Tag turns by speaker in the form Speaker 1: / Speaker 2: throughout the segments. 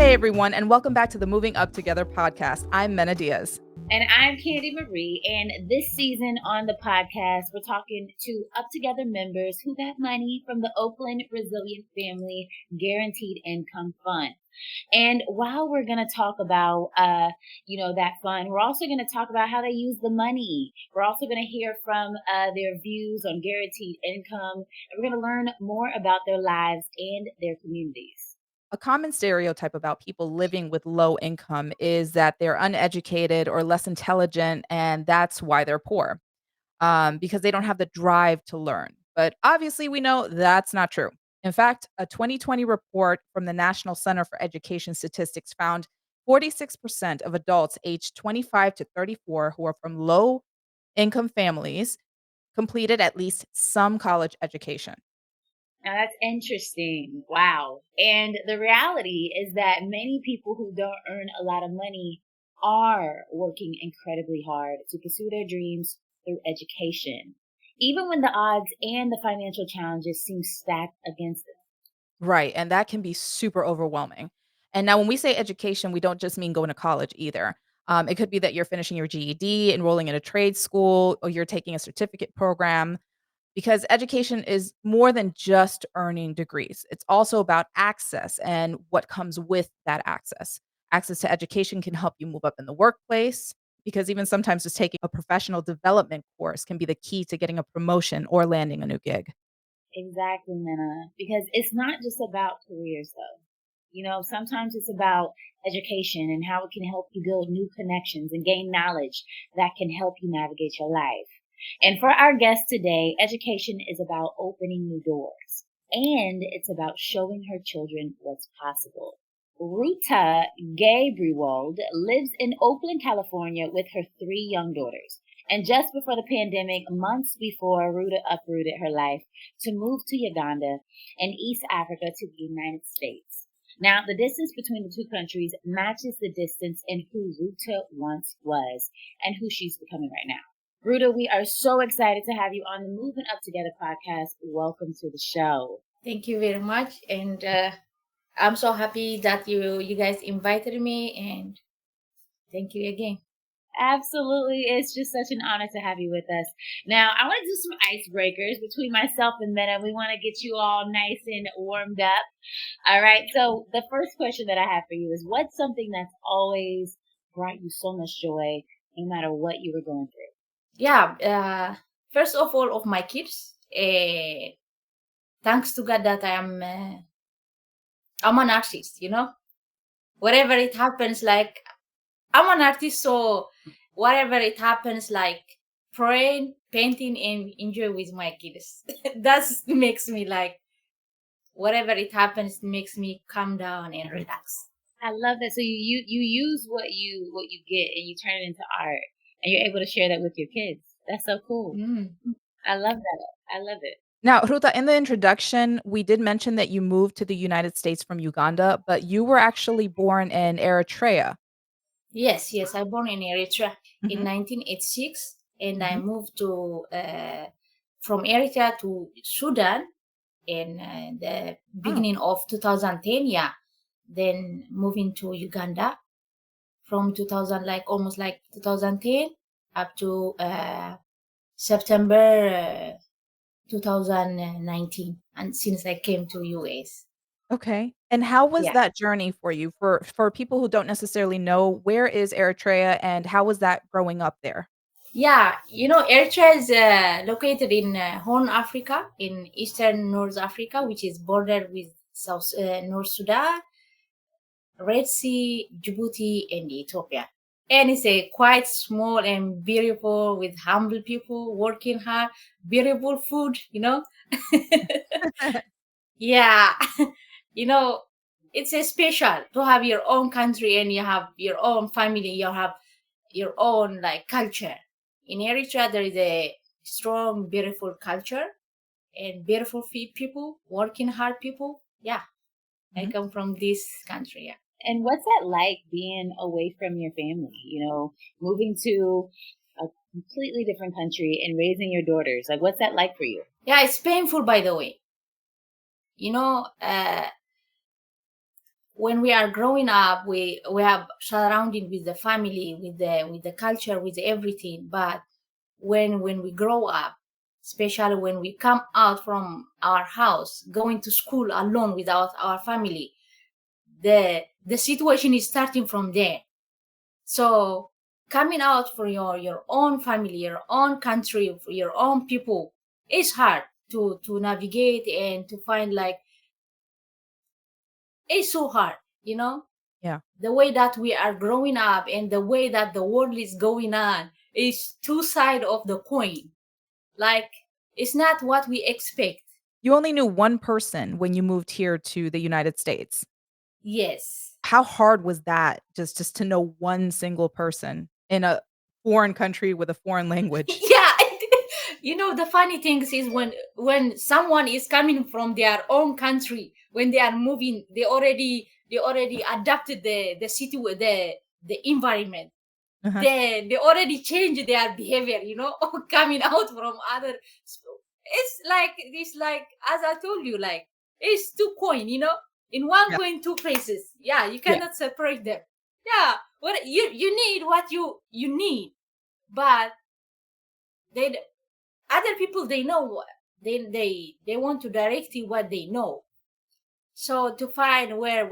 Speaker 1: Hey everyone, and welcome back to the Moving Up Together podcast. I'm Mena Diaz.
Speaker 2: And I'm Candy Marie. And this season on the podcast, we're talking to UpTogether members who got money from the Oakland Resilient Family Guaranteed Income Fund. And while we're going to talk about, that fund, we're also going to talk about how they use the money. We're also going to hear from their views on guaranteed income. And we're going to learn more about their lives and their communities.
Speaker 1: A common stereotype about people living with low income is that they're uneducated or less intelligent, and that's why they're poor, because they don't have the drive to learn. But obviously, we know that's not true. In fact, a 2020 report from the National Center for Education Statistics found 46% of adults aged 25 to 34 who are from low income families completed at least some college education.
Speaker 2: Now that's interesting. Wow. And the reality is that many people who don't earn a lot of money are working incredibly hard to pursue their dreams through education, even when the odds and the financial challenges seem stacked against them.
Speaker 1: Right, and that can be super overwhelming. And now when we say education, we don't just mean going to college either. It could be that you're finishing your GED, enrolling in a trade school, or you're taking a certificate program because education is more than just earning degrees. It's also about access and what comes with that access. Access to education can help you move up in the workplace because even sometimes just taking a professional development course can be the key to getting a promotion or landing a new gig.
Speaker 2: Exactly, Minna. Because it's not just about careers, though. Sometimes it's about education and how it can help you build new connections and gain knowledge that can help you navigate your life. And for our guest today, education is about opening new doors and it's about showing her children what's possible. Ruta Ghebrewold lives in Oakland, California with her 3 young daughters. And just before the pandemic, months before, Ruta uprooted her life to move to Uganda and East Africa to the United States. Now, the distance between the two countries matches the distance in who Ruta once was and who she's becoming right now. Ruta, we are so excited to have you on the Moving Up Together podcast. Welcome to the show.
Speaker 3: Thank you very much. And I'm so happy that you guys invited me, and thank you again.
Speaker 2: Absolutely. It's just such an honor to have you with us. Now, I want to do some icebreakers between myself and Mena. We want to get you all nice and warmed up. All right. So the first question that I have for you is, what's something that's always brought you so much joy no matter what you were going through?
Speaker 3: Yeah. First of all, of my kids, thanks to God that I'm an artist, whatever it happens, like I'm an artist, so whatever it happens, like praying, painting, and enjoy with my kids. That makes me like whatever it happens makes me calm down and relax.
Speaker 2: I love that. So you use what you get and you turn it into art, and you're able to share that with your kids. That's so cool. I love that. I love it.
Speaker 1: Now, Ruta, in the introduction, we did mention that you moved to the United States from Uganda, but you were actually born in Eritrea.
Speaker 3: Yes, I born in Eritrea in
Speaker 1: Mhm.
Speaker 3: 1986, and I
Speaker 1: Mhm.
Speaker 3: moved to from Eritrea to Sudan in the beginning of 2010. Yeah, then moving to Uganda from 2000, like almost like 2010 up to September 2019, and since I came to US.
Speaker 1: Okay. And how was
Speaker 3: Yeah.
Speaker 1: that journey for you? For people who don't necessarily know, where is Eritrea and how was that growing up there?
Speaker 3: Yeah, Eritrea is located in Horn Africa, in eastern North Africa, which is bordered with South North Sudan, Red Sea, Djibouti, and Ethiopia. And it's a quite small and beautiful, with humble people working hard, beautiful food, Yeah, you know, it's a special to have your own country, and you have your own family, you have your own like culture. In Eritrea, there is a strong, beautiful culture and beautiful people, working hard people. Yeah, I
Speaker 1: Mhm.
Speaker 3: come from this country. Yeah.
Speaker 2: And what's that like being away from your family? Moving to a completely different country and raising your daughters. Like, what's that like for you?
Speaker 3: Yeah, it's painful, by the way. when we are growing up, we have surrounded with the family, with the culture, with everything. But when we grow up, especially when we come out from our house, going to school alone without our family, the situation is starting from there. So coming out for your own family, your own country, for your own people, is hard to navigate and to find, like, it's so hard, you know.
Speaker 1: Yeah.
Speaker 3: The way that we are growing up and the way that the world is going on is two sides of the coin. Like, it's not what we expect.
Speaker 1: You only knew one person when you moved here to the United States.
Speaker 3: Yes.
Speaker 1: How hard was that just to know one single person in a foreign country with a foreign language?
Speaker 3: Yeah. You know, the funny thing is when someone is coming from their own country, when they are moving, they already adapted the city with the environment.
Speaker 1: Uh-huh.
Speaker 3: They already changed their behavior, you know, coming out from other. It's like as I told you, like, it's two coin, you know, in one
Speaker 1: Yeah.
Speaker 3: coin, two faces. Yeah, you
Speaker 1: Yeah.
Speaker 3: cannot separate them. Yeah, what you need, what you need, but they other people, they know what they want to direct you what they know. So to find where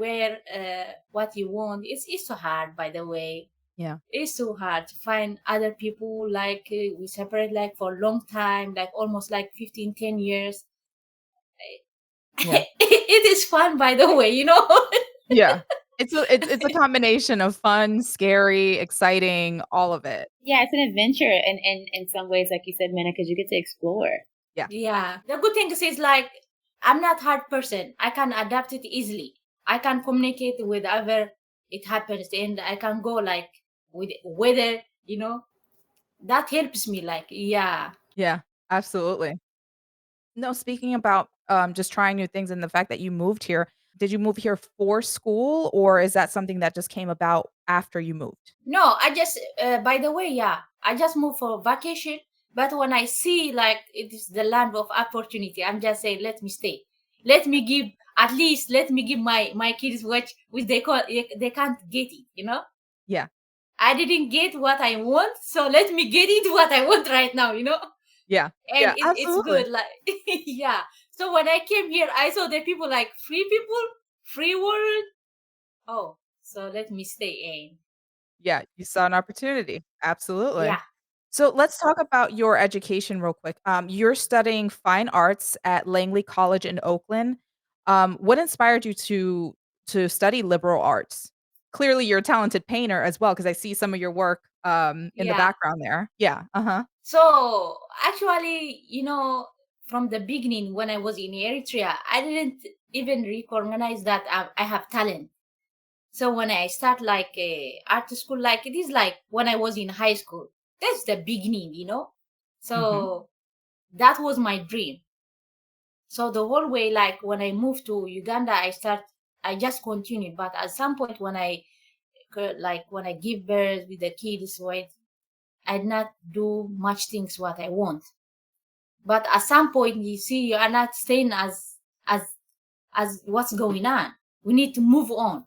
Speaker 3: what you want, it's so hard, by the way.
Speaker 1: Yeah.
Speaker 3: It's so hard to find other people, like, we separate like for a long time, like almost like 15, 10 years.
Speaker 1: Yeah.
Speaker 3: It is fun, by the way, you know.
Speaker 1: Yeah. It's a combination of fun, scary, exciting, all of it.
Speaker 2: Yeah, it's an adventure, and in some ways, like you said, Minna, because you get to explore.
Speaker 1: Yeah.
Speaker 3: Yeah, the good thing is like, I'm not hard person. I can adapt it easily. I can communicate with whatever it happens, and I can go like with weather, you know. That helps me, like, yeah.
Speaker 1: Yeah. Absolutely. No, speaking about, just trying new things and the fact that you moved here, did you move here for school, or is that something that just came about after you moved?
Speaker 3: No, I just, by the way, yeah, I just moved for vacation. But when I see like it is the land of opportunity, I'm just saying, let me stay. Let me give, at least let me give my kids which they call, they can't get it. You know,
Speaker 1: Yeah.
Speaker 3: I didn't get what I want, so let me get it what I want right now. You know,
Speaker 1: Yeah.
Speaker 3: and
Speaker 1: Yeah,
Speaker 3: it's
Speaker 1: absolutely.
Speaker 3: good. Like, yeah. So when I came here, I saw the people, free world. Oh, so let me stay in.
Speaker 1: Yeah, you saw an opportunity. Absolutely.
Speaker 3: Yeah.
Speaker 1: So let's talk about your education real quick. You're studying fine arts at Langley College in Oakland. What inspired you to study liberal arts? Clearly, you're a talented painter as well, because I see some of your work in the
Speaker 3: Yeah.
Speaker 1: background there. Yeah. Uh-huh.
Speaker 3: So actually, you know, from the beginning when I was in Eritrea, I didn't even recognize that I have talent. So when I start like a art school, like it is like when I was in high school, that's the beginning, you know.
Speaker 1: Mhm.
Speaker 3: So that was my dream. So the whole way, like when I moved to Uganda, I just continued. But at some point when when I give birth with the kids, right, I did not do much things what I want. But at some point, you see, you are not staying as as what's going on. We need to move on.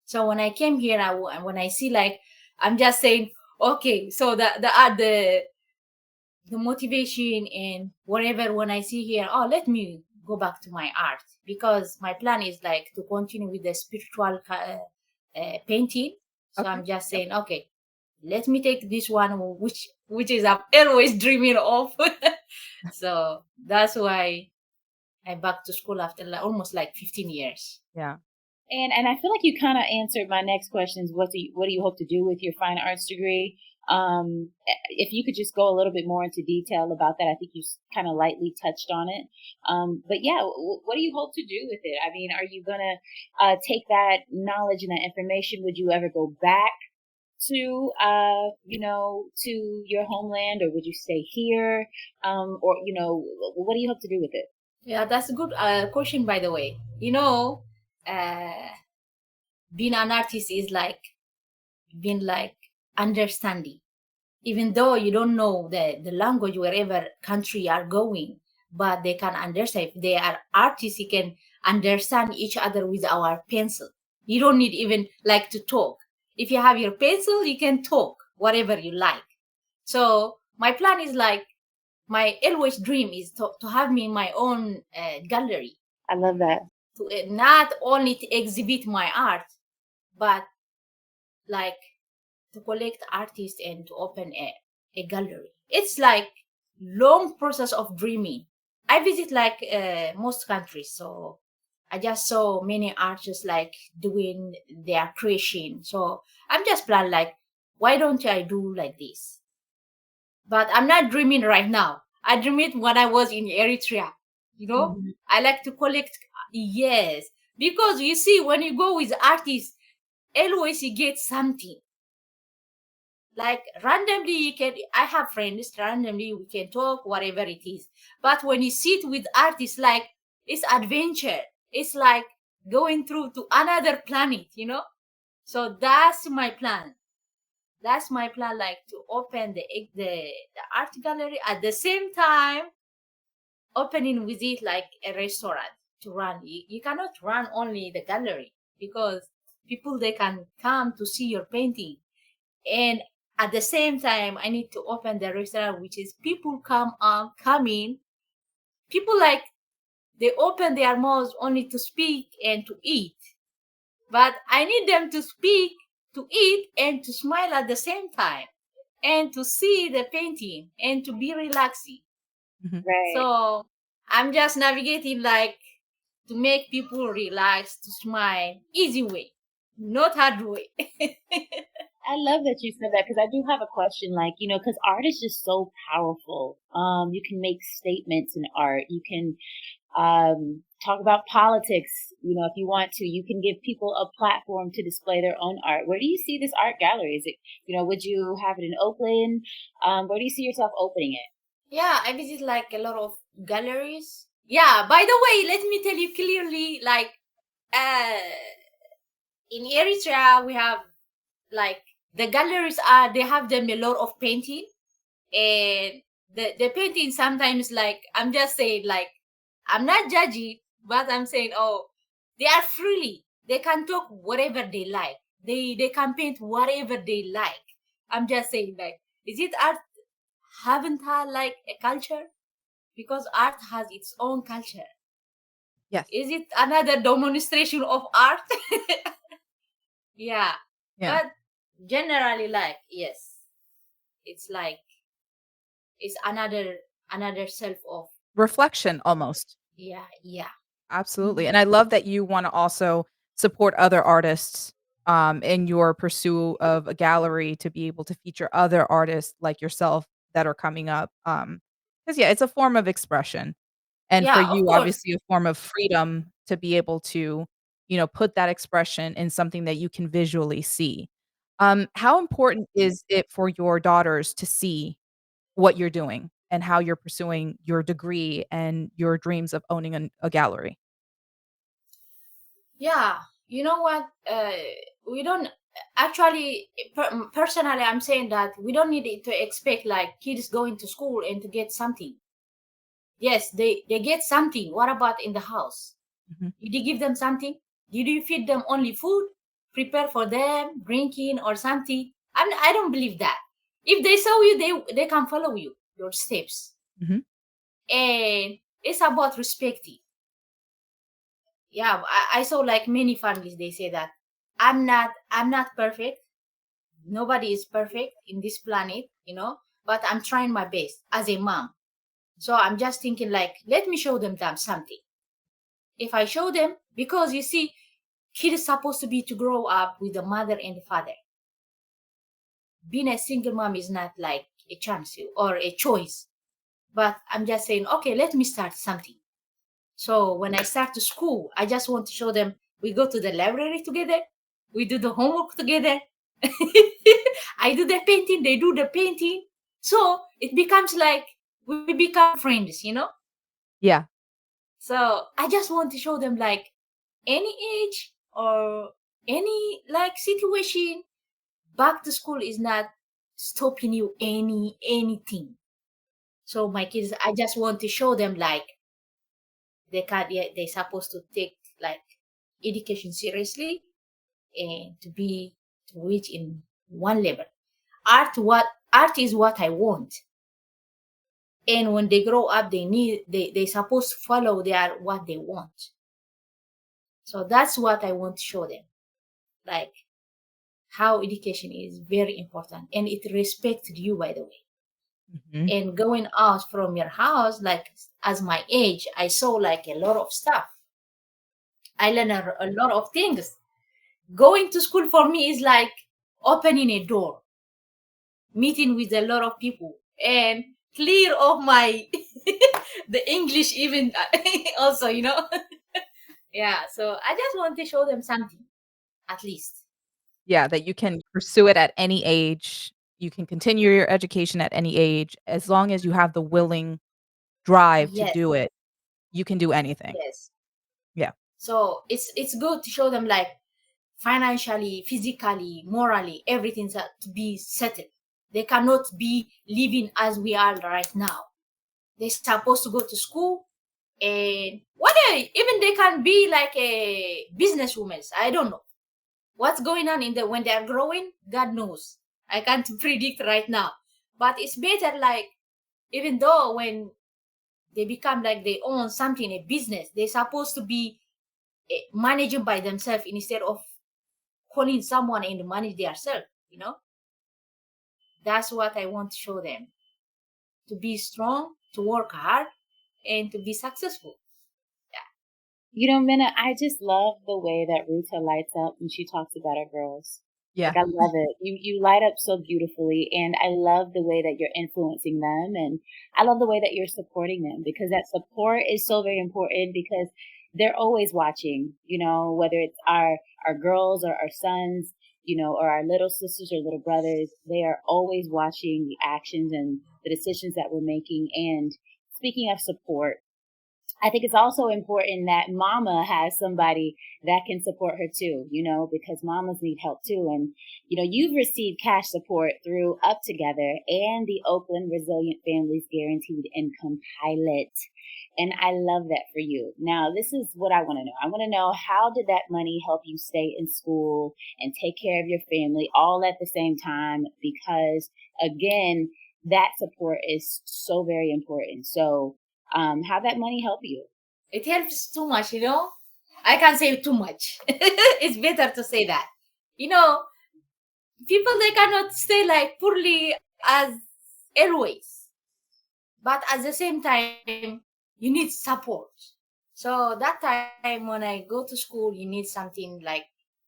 Speaker 3: So when I came here, when I see, like, I'm just saying, okay, so the motivation and whatever, when I see here, oh, let me go back to my art, because my plan is like to continue with the spiritual painting. So
Speaker 1: Okay.
Speaker 3: I'm just
Speaker 1: Yep.
Speaker 3: saying, okay, let me take this one, which is I'm always dreaming of. So that's why I back to school after like, almost like 15 years.
Speaker 1: Yeah.
Speaker 2: And I feel like you kind of answered my next questions. What do you hope to do with your fine arts degree? If you could just go a little bit more into detail about that, I think you kind of lightly touched on it. But yeah, what do you hope to do with it? I mean, are you gonna take that knowledge and that information? Would you ever go back to to your homeland, or would you stay here? Or what do you hope to do with it?
Speaker 3: Yeah, that's a good question, by the way. You know, uh, being an artist is like being like understanding, even though you don't know the language wherever country you are going, but they can understand. If they are artists, you can understand each other with our pencil. You don't need even like to talk. If you have your pencil, you can talk whatever you like. So my plan is like, my always dream is to have me my own gallery,
Speaker 2: I love that.
Speaker 3: to not only to exhibit my art, but like to collect artists and to open a gallery. It's like long process of dreaming. I visit like most countries, so I just saw many artists like doing their creation. So I'm just plan like, why don't I do like this? But I'm not dreaming right now. I dream it when I was in Eritrea. You know,
Speaker 2: Mhm.
Speaker 3: I like to collect. Yes, because you see, when you go with artists, always you get something. Like randomly, you can. I have friends. Randomly, we can talk whatever it is. But when you sit with artists, like it's adventure. It's like going through to another planet. You know. So that's my plan. That's my plan. Like to open the art gallery at the same time opening with it like a restaurant to run. You cannot run only the gallery because people they can come to see your painting, and at the same time I need to open the restaurant, which is people come in. People like they open their mouths only to speak and to eat, but I need them to speak, to eat, and to smile at the same time, and to see the painting and to be relaxing.
Speaker 1: Mhm.
Speaker 2: Right.
Speaker 3: So I'm just navigating like to make people relax, to smile, easy way, not hard way.
Speaker 2: I love that you said that because I do have a question. Like, because art is just so powerful. You can make statements in art. You can talk about politics. If you want to, you can give people a platform to display their own art. Where do you see this art gallery? Is it, would you have it in Oakland? Where do you see yourself opening it?
Speaker 3: Yeah, I visit like a lot of galleries. Yeah, by the way, let me tell you clearly, like uh in Eritrea we have like the galleries are they have them a lot of painting, and the painting sometimes like I'm just saying like I'm not judging, but I'm saying, oh, they are freely, they can talk whatever they like, they can paint whatever they like. I'm just saying like, is it art haven't had like a culture? Because art has its own culture.
Speaker 1: Yes.
Speaker 3: Is it another demonstration of art? Yeah,
Speaker 1: Yeah.
Speaker 3: but generally like yes, it's like it's another self of
Speaker 1: Reflection almost.
Speaker 3: yeah, yeah.
Speaker 1: Absolutely, and I love that you wanna also support other artists, in your pursuit of a gallery to be able to feature other artists like yourself that are coming up, because yeah, it's a form of expression, and for
Speaker 3: Yeah, of
Speaker 1: you,
Speaker 3: course.
Speaker 1: obviously, a form of freedom to be able to, put that expression in something that you can visually see. How important is it for your daughters to see what you're doing and how you're pursuing your degree and your dreams of owning a gallery?
Speaker 3: Yeah, you know what? We don't actually, personally, I'm saying that we don't need it to expect like kids going to school and to get something. Yes, they get something. What about in the house?
Speaker 1: Mhm.
Speaker 3: Did you give them something? Did you feed them only food, prepare for them, drinking or something? I don't believe that. If they saw you, they can follow you, your steps.
Speaker 1: Mhm.
Speaker 3: And it's about respecting. Yeah, I saw like many families, they say that I'm not perfect. Nobody is perfect in this planet, but I'm trying my best as a mom. So I'm just thinking like, let me show them something. If I show them, because you see, kid is supposed to be to grow up with the mother and the father. Being a single mom is not like a chance or a choice. But I'm just saying, okay, let me start something. So when I start to school, I just want to show them we go to the library together, we do the homework together. I do the painting, they do the painting. So it becomes like we become friends.
Speaker 1: Yeah.
Speaker 3: So I just want to show them like any age or any like situation, back to school is not stopping you anything. So my kids, I just want to show them like they supposed to take like education seriously. and to reach in one level. Art is what I want. And when they grow up, they supposed to follow their what they want. So that's what I want to show them. Like how education is very important and it respected you, by the way.
Speaker 1: Mhm.
Speaker 3: And going out from your house, like as my age, I saw like a lot of stuff. I learned a lot of things. Going to school for me is like opening a door, meeting with a lot of people, and clear of my the English even also, Yeah, so I just want to show them something, at least.
Speaker 1: Yeah, that you can pursue it at any age. You can continue your education at any age. As long as you have the willing drive to
Speaker 3: Yes,
Speaker 1: do it, you can do anything.
Speaker 3: yes.
Speaker 1: Yeah.
Speaker 3: So it's good to show them like financially, physically, morally, everything's to be settled. They cannot be living as we are right now. They're supposed to go to school, and even they can be like a businesswoman. I don't know what's going on in the when they are growing. God knows. I can't predict right now, but it's better like even though when they become like they own something, a business, they're supposed to be managing by themselves instead of calling someone and manage themselves. That's what I want to show them: to be strong, to work hard, and to be successful.
Speaker 2: Minna, I just love the way that Ruta lights up when she talks about her girls.
Speaker 1: Yeah.
Speaker 2: Like, I love it. You light up so beautifully, and I love the way that you're influencing them, and I love the way that you're supporting them, because that support is so very important, because they're always watching, whether it's our girls or our sons, or our little sisters or little brothers. They are always watching the actions and the decisions that we're making. And speaking of support, I think it's also important that mama has somebody that can support her too, because mamas need help too. And, you've received cash support through UpTogether and the Oakland Resilient Families Guaranteed Income Pilot. And I love that for you. Now, this is what I want to know. I want to know, how did that money help you stay in school and take care of your family all at the same time? Because again, that support is so very important. So, how that money help you?
Speaker 3: It helps too much, I can't say too much. It's better to say that. You know, People they cannot stay like poorly as always. But at the same time, you need support. So that time when I go to school, you need something like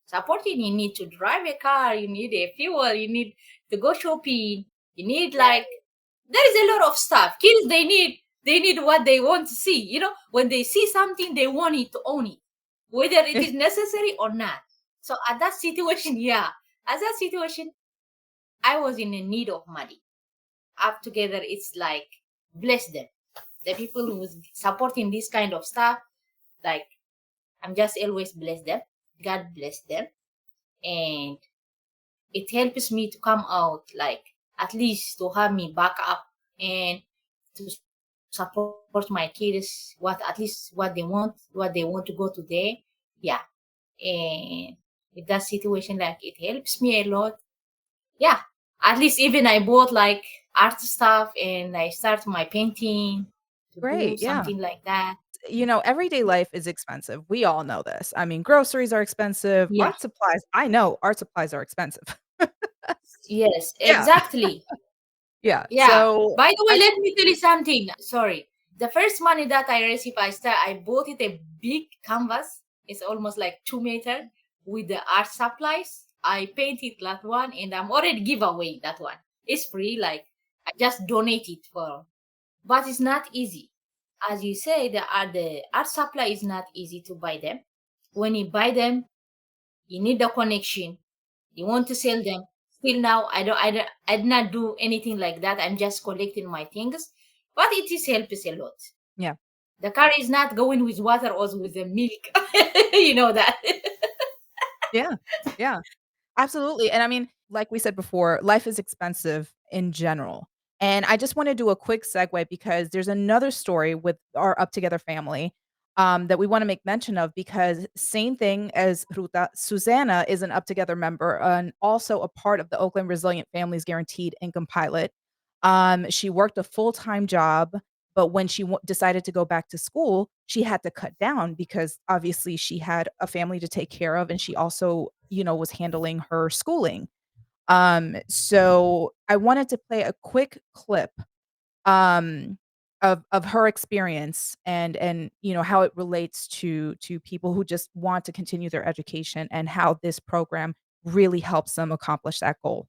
Speaker 3: supporting. You need to drive a car, you need a fuel, you need to go shopping, you need like there is a lot of stuff. Kids they need what they want to see. When they see something, they want it to own it, whether it is necessary or not. So at that situation, I was in a need of money. UpTogether, it's like bless them. The people who's supporting this kind of stuff, like I'm just always bless them. God bless them. And it helps me to come out, like at least to have me back up and to support my kids, what they want to go today. Yeah. And with that situation, like it helps me a lot. Yeah. At least even I bought like art stuff and I start my painting to do
Speaker 1: Great, yeah.
Speaker 3: something like that.
Speaker 1: Everyday life is expensive. We all know this. I mean, groceries are expensive,
Speaker 3: Yeah.
Speaker 1: art supplies, I know art supplies are expensive.
Speaker 3: Yes,
Speaker 1: Yeah,
Speaker 3: exactly.
Speaker 1: yeah.
Speaker 3: Yeah.
Speaker 1: So,
Speaker 3: By the way,
Speaker 1: I
Speaker 3: let me tell you something. Sorry. The first money that I received, I bought it a big canvas. It's almost like 2 meter with the art supplies. I painted that one and I'm already give away that one. It's free. Like I just donate it for, but it's not easy. As you say, the art supply is not easy to buy them. When you buy them, you need the connection. You want to sell them. Still now, I did not do anything like that. I'm just collecting my things, but it is helps a lot.
Speaker 1: yeah.
Speaker 3: The car is not going with water or with the milk. You know that.
Speaker 1: Yeah, yeah. Absolutely, and I mean, like we said before, life is expensive in general, and I just wanna do a quick segue because there's another story with our UpTogether family. that we want to make mention of because same thing as Ruta, Susanna is an UpTogether member and also a part of the Oakland Resilient Families Guaranteed Income Pilot. She worked a full-time job, but when she decided to go back to school, she had to cut down because obviously she had a family to take care of and she also, was handling her schooling. So I wanted to play a quick clip um of her experience and how it relates to people who just want to continue their education and how this program really helps them accomplish that goal.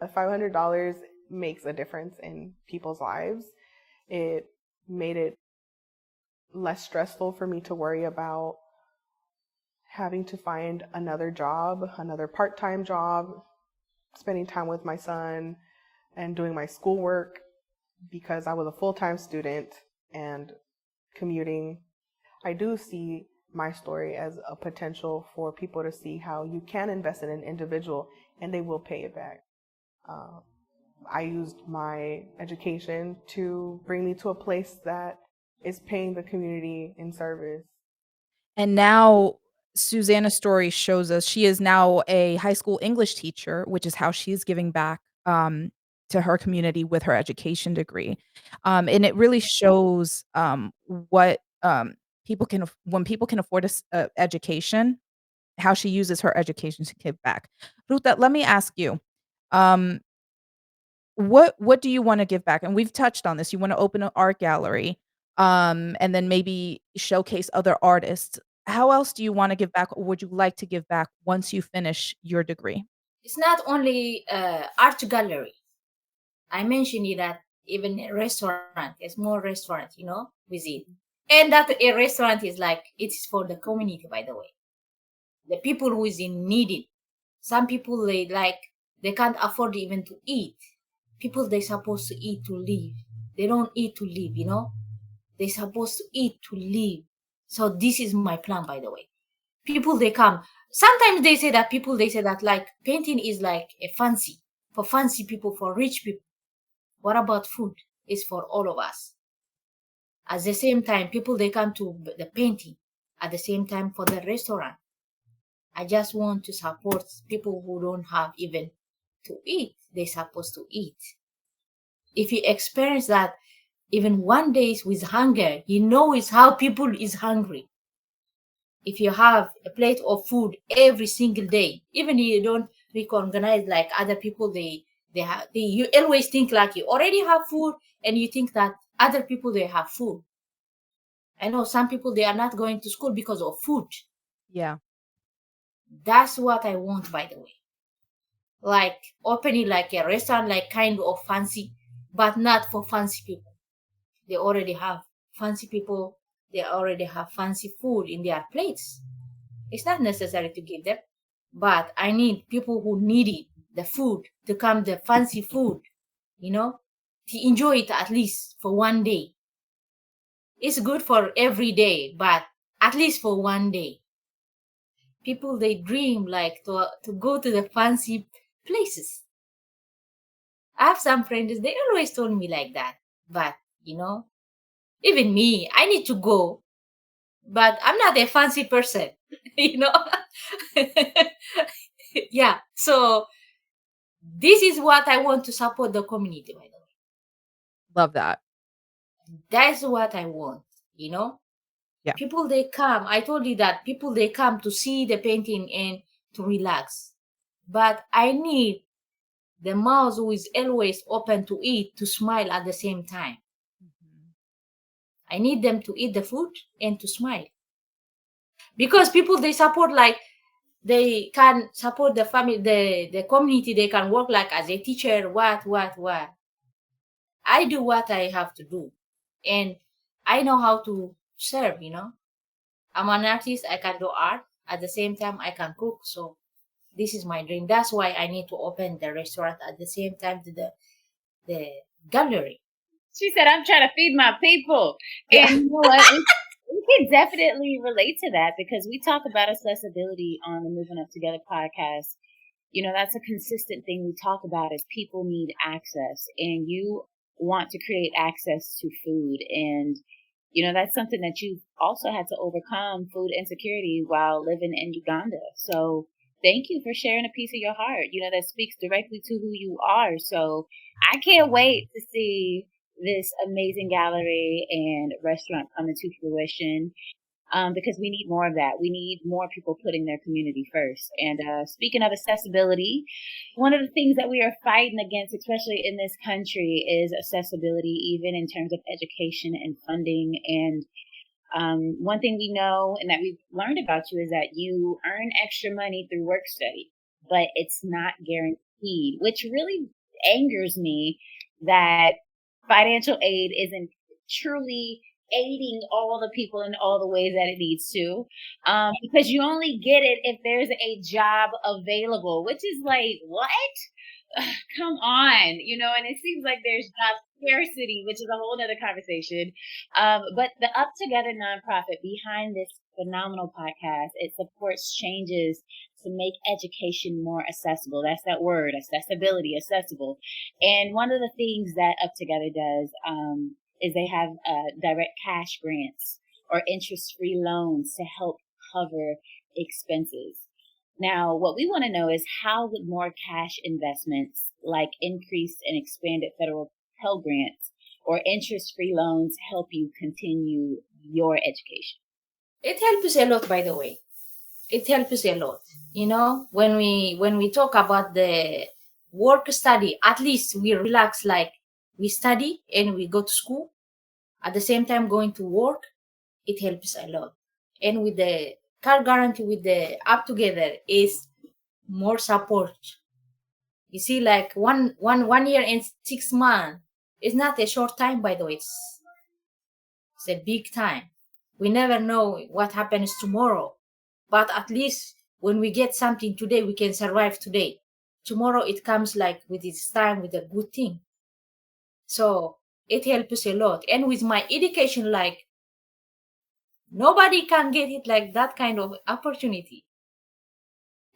Speaker 4: $500 makes a difference in people's lives. It made it less stressful for me to worry about having to find another job, another part-time job, spending time with my son and doing my schoolwork because I was a full-time student and commuting. I do see my story as a potential for people to see how you can invest in an individual and they will pay it back. I used my education to bring me to a place that is paying the community in service.
Speaker 1: And now Susanna's story shows us she is now a high school English teacher, which is how she's giving back, to her community with her education degree. And it really shows, what, people can when people can afford education, how she uses her education to give back. Ruta, let me ask you, um, what do you wanna give back? And we've touched on this, you wanna open an art gallery, and then maybe showcase other artists. How else do you wanna give back, or would you like to give back once you finish your degree?
Speaker 3: It's not only art gallery. I mentioned it that even a restaurant, a small restaurant, visit. And that a restaurant is like, it's for the community, by the way. The people who is in needed. Some people, they can't afford even to eat. People, they supposed to eat to live. They don't eat to live. They supposed to eat to live. So this is my plan, by the way. People, they come. Sometimes they say that like painting is like a fancy, for fancy people, for rich people. What about food? It's for all of us. At the same time, people, they come to the painting. At the same time, for the restaurant. I just want to support people who don't have even to eat. They're supposed to eat. If you experience that even one day with hunger, it's how people is hungry. If you have a plate of food every single day, even you don't recognize like other people, you always think like you already have food and you think that other people, they have food. I know some people, they are not going to school because of food.
Speaker 1: Yeah.
Speaker 3: That's what I want, by the way. Like opening like a restaurant, like kind of fancy, but not for fancy people. They already have fancy people. They already have fancy food in their plates. It's not necessary to give them, but I need people who need it, the food, to come the fancy food, to enjoy it at least for one day. It's good for every day, but at least for one day. People, they dream like to go to the fancy places. I have some friends, they always told me like that. But, even me, I need to go. But I'm not a fancy person, you know? Yeah. So this is what I want to support the community, by the way.
Speaker 1: Love that.
Speaker 3: That's what I want,
Speaker 1: Yeah.
Speaker 3: People, they come. I told you that people, they come to see the painting and to relax. But I need the mouth who is always open to eat, to smile at the same time.
Speaker 1: Mhm.
Speaker 3: I need them to eat the food and to smile. Because people, they support, like, they can support the family, the community, they can work like as a teacher, what. I do what I have to do. And I know how to serve, I'm an artist, I can do art. At the same time, I can cook. So this is my dream. That's why I need to open the restaurant at the same time to the gallery.
Speaker 2: She said, I'm trying to feed my people.
Speaker 3: Yeah.
Speaker 2: And you know what? We can definitely relate to that because we talk about accessibility on the Moving Up Together podcast. That's a consistent thing we talk about is people need access, and you want to create access to food. And That's something that you also had to overcome, food insecurity, while living in Uganda. So thank you for sharing a piece of your heart, that speaks directly to who you are. So I can't wait to see this amazing gallery and restaurant come into fruition. Because we need more of that. We need more people putting their community first. And speaking of accessibility, one of the things that we are fighting against, especially in this country, is accessibility, even in terms of education and funding. And one thing we know and that we've learned about you is that you earn extra money through work study, but it's not guaranteed, which really angers me that financial aid isn't truly aiding all the people in all the ways that it needs to, because you only get it if there's a job available, which is like, what? Come on, and it seems like there's job scarcity, which is a whole other conversation. But the UpTogether nonprofit behind this phenomenal podcast, it supports changes to make education more accessible. That's that word, accessibility, accessible. And one of the things that UpTogether does, is they have direct cash grants or interest-free loans to help cover expenses. Now, what we want to know is, how would more cash investments like increased and expanded federal Pell Grants or interest-free loans help you continue your education?
Speaker 3: It helps a lot, by the way. It helps a lot. When we talk about the work study, at least we relax, like we study and we go to school at the same time going to work. It helps a lot. And with the car guarantee, with the UpTogether, is more support. You see, like one year and 6 months is not a short time, by the way. It's a big time. We never know what happens tomorrow, but at least when we get something today, we can survive today. Tomorrow it comes like with its time, with a good thing. So it helps a lot. And with my education, like nobody can get it like that kind of opportunity.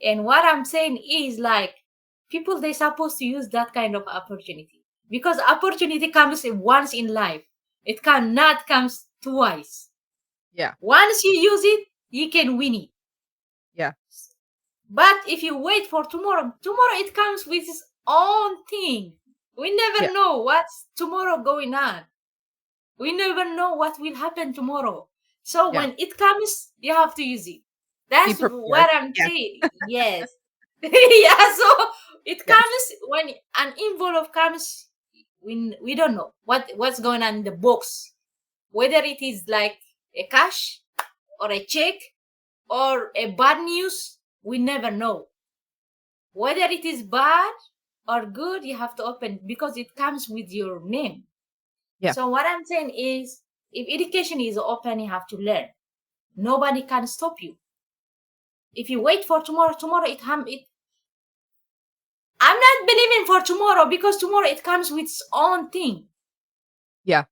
Speaker 3: And what I'm saying is, like, people, they supposed to use that kind of opportunity, because opportunity comes once in life. It cannot come twice.
Speaker 1: Yeah.
Speaker 3: Once you use it, you can win it.
Speaker 1: Yeah.
Speaker 3: But if you wait for tomorrow it comes with its own thing. We never know what's tomorrow going on. We never know what will happen tomorrow. So when it comes, you have to use it. That's what I'm saying. Yes. Yeah, so it comes when an envelope comes. We don't know what's going on in the box, whether it is like a cash or a check or a bad news. We never know whether it is bad or good. You have to open, because it comes with your name. So what I'm saying is, if education is open, you have to learn. Nobody can stop you. If you wait for tomorrow I'm not believing for tomorrow, because tomorrow it comes with its own thing.
Speaker 1: Yeah.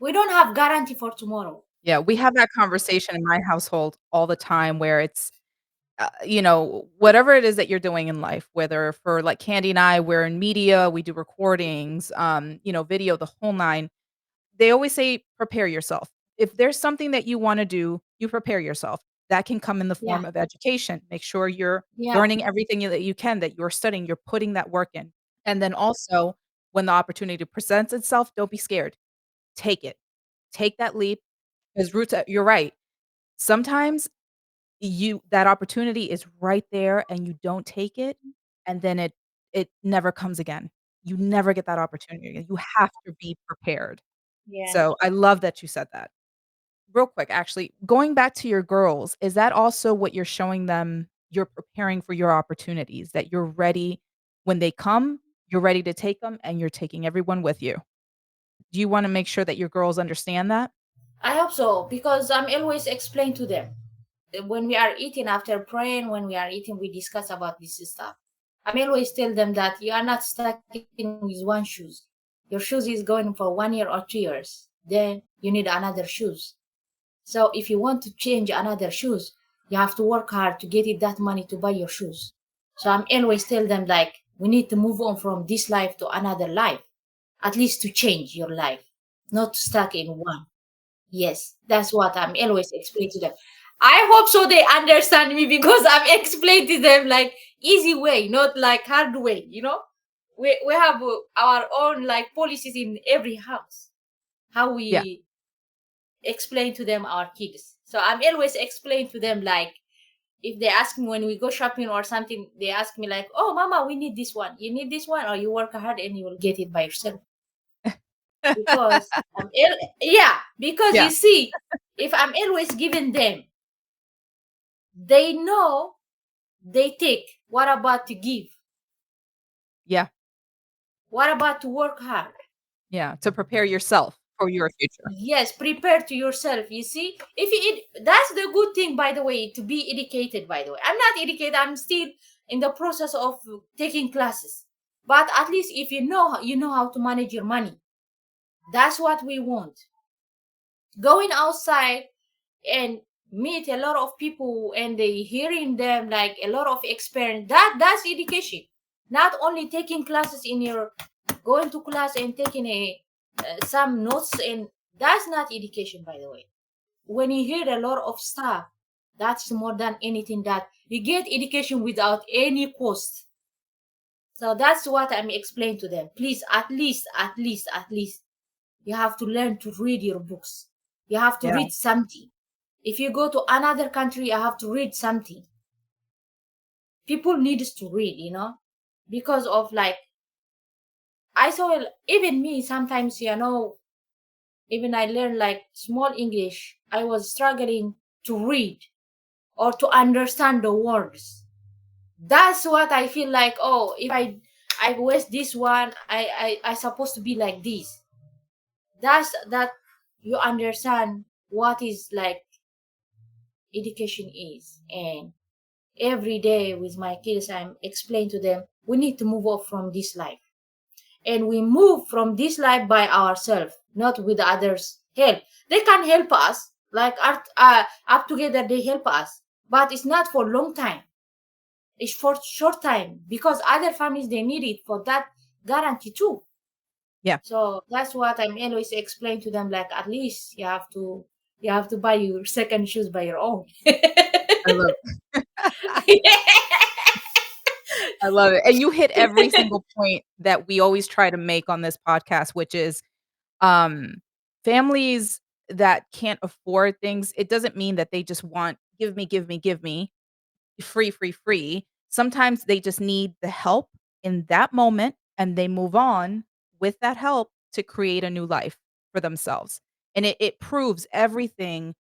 Speaker 3: We don't have guarantee for tomorrow.
Speaker 1: Yeah, we have that conversation in my household all the time, where it's, whatever it is that you're doing in life, whether for like Candy and I, we're in media, we do recordings, video, the whole nine. They always say, prepare yourself. If there's something that you want to do, you prepare yourself. That can come in the form of education. Make sure you're learning everything that you can, that you're studying, you're putting that work in. And then also, when the opportunity presents itself, don't be scared. Take it. Take that leap. Because Ruta, you're right. Sometimes that opportunity is right there and you don't take it, and then it never comes again. You never get that opportunity. You have to be prepared.
Speaker 2: Yeah.
Speaker 1: So I love that you said that. Real quick, actually, going back to your girls, is that also what you're showing them? You're preparing for your opportunities, that you're ready when they come, you're ready to take them, and you're taking everyone with you. Do you wanna make sure that your girls understand that?
Speaker 3: I hope so, because I'm always explain to them. When we are eating, after praying, when we are eating, we discuss about this stuff. I'm always tell them that you are not stuck in with one shoes. Your shoes is going for 1 year or 2 years. Then you need another shoes. So if you want to change another shoes, you have to work hard to get it that money to buy your shoes. So I'm always tell them, like, we need to move on from this life to another life, at least to change your life, not stuck in one. Yes, that's what I'm always explaining to them. I hope so they understand me because I'm explaining to them like easy way, not like hard way, you know? We have our own like policies in every house. How
Speaker 1: Yeah.
Speaker 3: we explain to them our kids. So I'm always explain to them like if they ask me when we go shopping or something, they ask me like, "Oh, mama, we need this one. You need this one, or you work hard and you will get it by yourself." Because yeah, because
Speaker 1: Yeah.
Speaker 3: you see, if I'm always giving them, they know they take. What about to give?
Speaker 1: Yeah.
Speaker 3: What about to work hard?
Speaker 1: Yeah. To prepare yourself for your future.
Speaker 3: Yes, prepare to yourself. You see, if that's the good thing, by the way, to be educated. By the way, I'm not educated. I'm still in the process of taking classes. But at least if you know how to manage your money. That's what we want. Going outside and meet a lot of people and they hearing them like a lot of experience. That's education. Not only taking classes in your going to class and taking a some notes, and that's not education, by the way. When you hear a lot of stuff, that's more than anything that you get education without any cost. So that's what I'm explaining to them. Please, at least you have to learn to read your books. You have to
Speaker 1: Yeah.
Speaker 3: read something. If you go to another country, you have to read something. People needs to read, because of like I saw even me sometimes, even I learned like small English. I was struggling to read or to understand the words. That's what I feel like. Oh, if I waste this one, I supposed to be like this. That's that you understand what is like education is. And every day with my kids, I'm explaining to them we need to move off from this life, and we move from this life by ourselves, not with others help. They can help us like up together, they help us, but it's not for long time. It's for short time because other families they need it for that guarantee too.
Speaker 1: Yeah.
Speaker 3: So that's what I'm always explain to them, like at least you have to buy your second shoes by your own.
Speaker 1: I love it. I love it. And you hit every single point that we always try to make on this podcast, which is um families that can't afford things, it doesn't mean that they just want give me, give me, give me, free, free, free. Sometimes they just need the help in that moment and they move on with that help to create a new life for themselves. And it proves everything,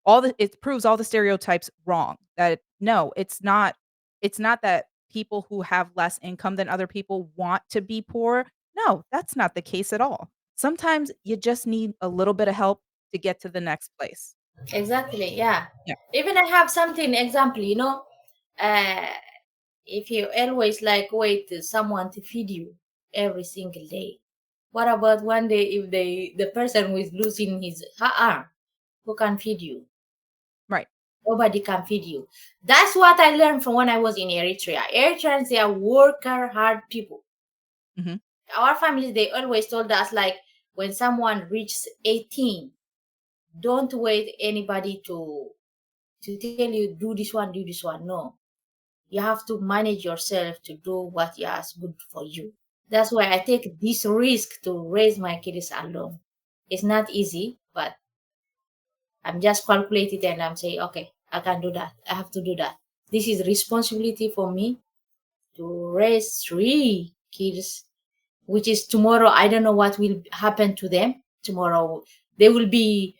Speaker 1: it proves all the stereotypes wrong. That no, it's not that people who have less income than other people want to be poor. No, that's not the case at all. Sometimes you just need a little bit of help to get to the next place.
Speaker 3: Exactly, yeah.
Speaker 1: Yeah.
Speaker 3: Even I have something example, uh if you always like wait someone to feed you every single day, what about one day if the person who is losing his her arm, who can feed you?
Speaker 1: Right.
Speaker 3: Nobody can feed you. That's what I learned from when I was in Eritrea. Eritreans, they are worker hard people.
Speaker 1: Mhm.
Speaker 3: Our families, they always told us like when someone reaches 18, don't wait anybody to tell you do this one, do this one. No, you have to manage yourself to do what is good for you. That's why I take this risk to raise my kids alone. It's not easy, but I'm just calculating and I'm saying, okay, I can do that. I have to do that. This is responsibility for me to raise 3 kids, which is tomorrow. I don't know what will happen to them tomorrow. They will be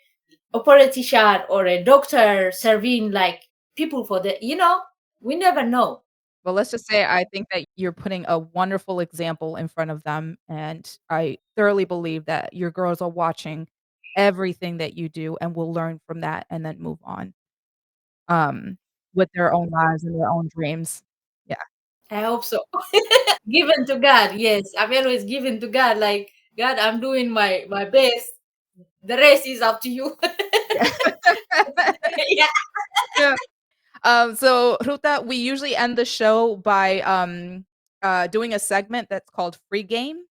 Speaker 3: a politician or a doctor serving like people for we never know.
Speaker 1: Well, let's just say I think that you're putting a wonderful example in front of them, and I thoroughly believe that your girls are watching everything that you do and will learn from that and then move on, um, with their own lives and their own dreams. Yeah.
Speaker 3: I hope so. Given to God, yes. I'm always given to God. Like God, I'm doing my best. The rest is up to you.
Speaker 1: Yeah.
Speaker 3: Yeah.
Speaker 1: Yeah. So Ruta, we usually end the show by doing a segment that's called Free Game.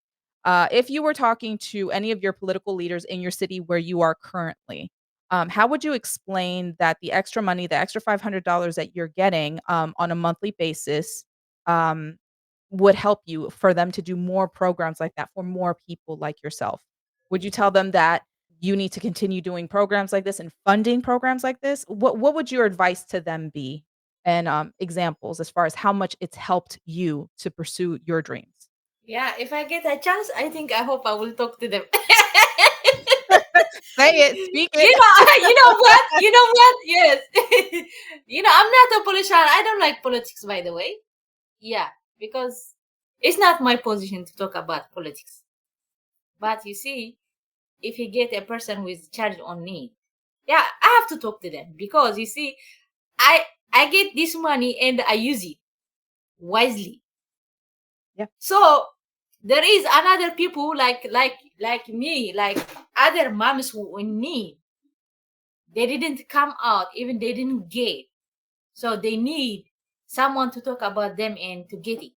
Speaker 1: If you were talking to any of your political leaders in your city where you are currently, How would you explain that the extra money, the extra $500 that you're getting, on a monthly basis, um, would help you for them to do more programs like that for more people like yourself? Would you tell them that you need to continue doing programs like this and funding programs like this? What would your advice to them be? And, examples as far as how much it's helped you to pursue your dreams?
Speaker 3: Yeah, if I get a chance, I hope I will talk to them.
Speaker 1: Say it, speak it.
Speaker 3: You know what? You know what? Yes. I'm not a politician. I don't like politics, by the way. Yeah, because it's not my position to talk about politics. But you see, if you get a person who is charged on need, yeah, I have to talk to them because you see, I I get this money and I use it wisely.
Speaker 1: Yeah.
Speaker 3: So there is another people like me, like other moms who in need. They didn't come out, even they didn't get. So they need someone to talk about them and to get it.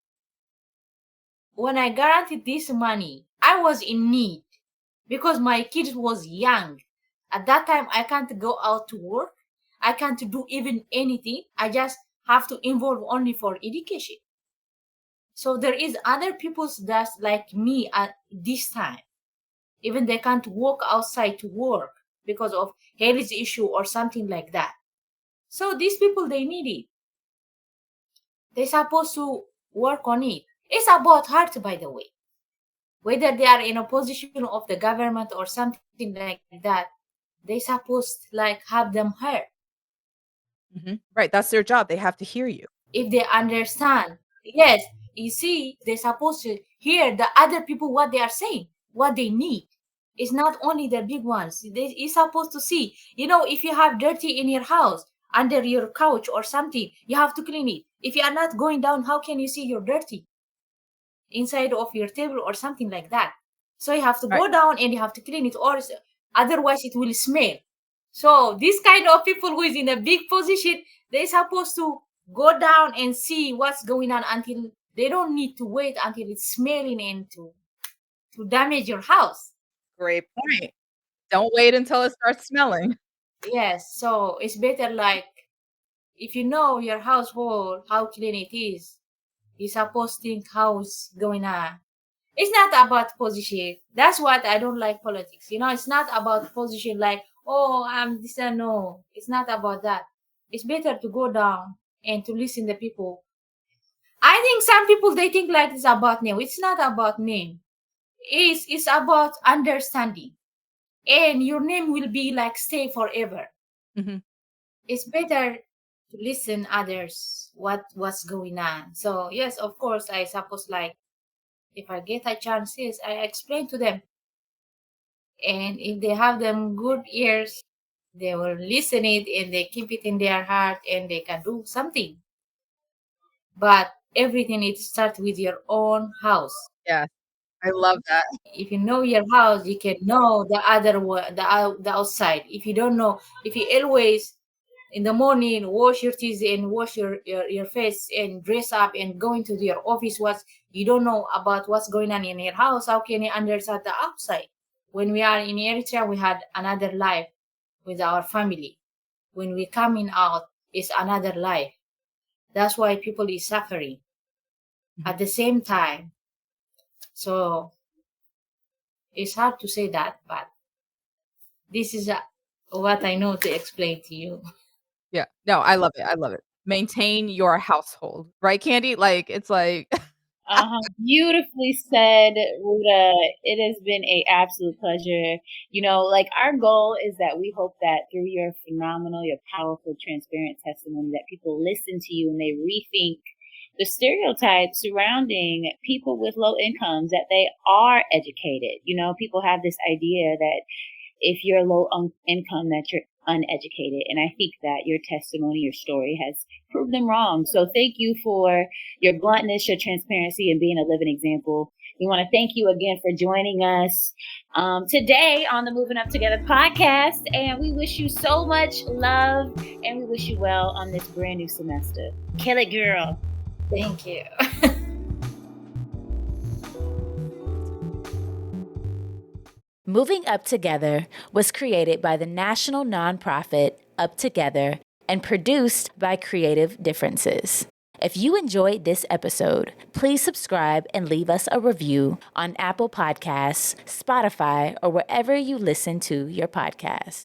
Speaker 3: When I guaranteed this money, I was in need because my kids was young. At that time, I can't go out to work. I can't do even anything. I just have to involve only for education. So there is other people that's like me at this time. Even they can't walk outside to work because of health issue or something like that. So these people, they need it. They're supposed to work on it. It's about heart, by the way. Whether they are in a position of the government or something like that, they supposed like have them heard.
Speaker 1: Mhm. Right, that's their job, they have to hear you.
Speaker 3: If they understand, yes, you see, they're supposed to hear the other people what they are saying, what they need. It's not only the big ones. You're supposed to see. If you have dirty in your house, under your couch or something, you have to clean it. If you are not going down, how can you see your dirty inside of your table or something like that? So you have to
Speaker 1: Right.
Speaker 3: go down and you have to clean it, or otherwise it will smell. So this kind of people who is in a big position, they're supposed to go down and see what's going on until they don't need to wait until it's smelling and to damage your house.
Speaker 1: Great point. Don't wait until it starts smelling.
Speaker 3: Yes, so it's better like if you know your household, how clean it is, you're supposed to think how it's going on. It's not about position. That's what I don't like politics. It's not about position like, oh, I'm this and no. It's not about that. It's better to go down and to listen to people. I think some people, they think like it's about name. It's not about name. It's about understanding. And your name will be like stay forever.
Speaker 1: Mhm.
Speaker 3: It's better to listen others what's going on. So yes, of course, I suppose like if I get a chance, yes, I explain to them. And if they have them good ears, they will listen it and they keep it in their heart and they can do something. But everything it starts with your own house.
Speaker 1: Yeah, I love that.
Speaker 3: If you know your house, you can know the other one, the outside. If you don't know, if you always in the morning wash your teeth and wash your face and dress up and go into your office, what you don't know about what's going on in your house, how can you understand the outside? When we are in Eritrea, we had another life with our family. When we coming out, it's another life. That's why people is suffering at the same time. So it's hard to say that, but this is what I know to explain to you.
Speaker 1: Yeah. No, I love it, I love it. Maintain your household, right, Candy? Like, it's like
Speaker 2: Beautifully said, Ruta. It has been a absolute pleasure. Like our goal is that we hope that through your phenomenal, your powerful, transparent testimony, that people listen to you and they rethink the stereotypes surrounding people with low incomes, that they are educated. People have this idea that if you're low income, that you're uneducated. And I think that your testimony, your story has proved them wrong. So thank you for your bluntness, your transparency, and being a living example. We want to thank you again for joining us today on the Moving Up Together podcast. And we wish you so much love and we wish you well on this brand new semester. Kill it, girl.
Speaker 3: Thank you.
Speaker 5: Moving Up Together was created by the national nonprofit UpTogether and produced by Creative Differences. If you enjoyed this episode, please subscribe and leave us a review on Apple Podcasts, Spotify, or wherever you listen to your podcasts.